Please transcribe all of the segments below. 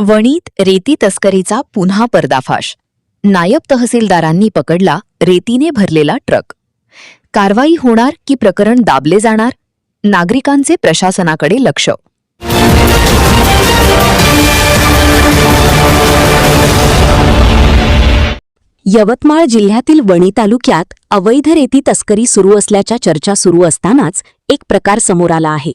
वणीत रेती तस्करीचा पुन्हा पर्दाफाश. नायब तहसीलदारांनी पकडला रेतीने भरलेला ट्रक. कारवाई होणार की प्रकरण दाबले जाणार? नागरिकांचे प्रशासनाकडे लक्ष. यवतमाळ जिल्ह्यातील वणी तालुक्यात अवैध रेती तस्करी सुरू असल्याच्या चर्चा सुरू असतानाच एक प्रकार समोर आला आहे.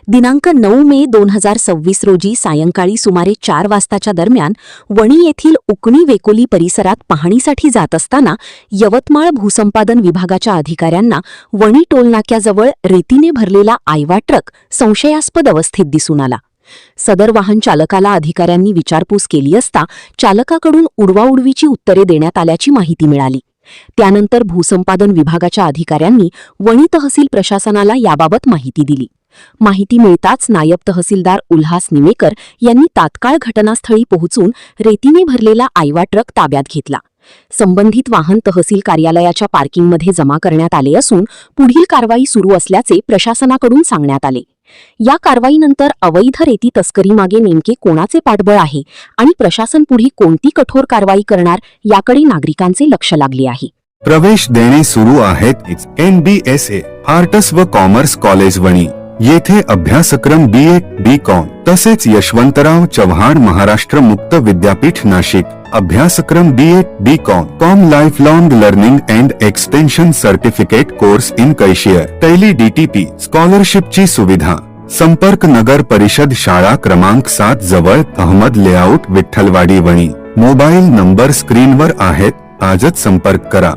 दिनांक 9 मे 2026 रोजी सायंकाळी सुमारे 4 वाजताच्या दरम्यान वणी येथील उकणी वेकोली परिसरात पाहणीसाठी जात असताना यवतमाळ भूसंपादन विभागाच्या अधिकाऱ्यांना वणी टोलनाक्याजवळ रेतीने भरलेला आयवा ट्रक संशयास्पद अवस्थेत दिसून आला. सदर वाहन चालकाला अधिकाऱ्यांनी विचारपूस केली असता चालकाकडून उडवाउडवीची उत्तरे देण्यात आल्याची माहिती मिळाली. त्यानंतर भूसंपादन विभागाच्या अधिकाऱ्यांनी वणी तहसील प्रशासनाला याबाबत माहिती दिली. माहिती मिळताच नायब तहसीलदार उल्हास निमेकर यांनी तात्काळ घटनास्थळी पोहोचून रेतीने भरलेला आयवा ट्रक ताब्यात घेतला. संबंधित वाहन तहसील कार्यालयाच्या पार्किंगमध्ये जमा करण्यात आले असून पुढील कारवाई सुरू असल्याचे प्रशासनाकडून सांगण्यात आले. या कारवाईनंतर अवैध रेती तस्करीमागे नेमके कोणाचे पाठबळ आहे आणि प्रशासन पुढे कोणती कठोर कारवाई करणार याकडे नागरिकांचे लक्ष लागले आहे. प्रवेश देणे सुरू आहेत NBSA आर्ट्स व कॉमर्स कॉलेज वणी येथे अभ्यासक्रम BA BCom तसेच यशवंतराव चव्हाण महाराष्ट्र मुक्त विद्यापीठ नाशिक अभ्यासक्रम BA BCom life long learning and extension certificate course in cashier Tally DTP स्कॉलरशिपची सुविधा. संपर्क नगर परिषद शाळा क्रमांक 7 जवळ Ahmad layout Vitthalwadi Wani. Mobile number स्क्रीनवर आहेत. आजच संपर्क करा.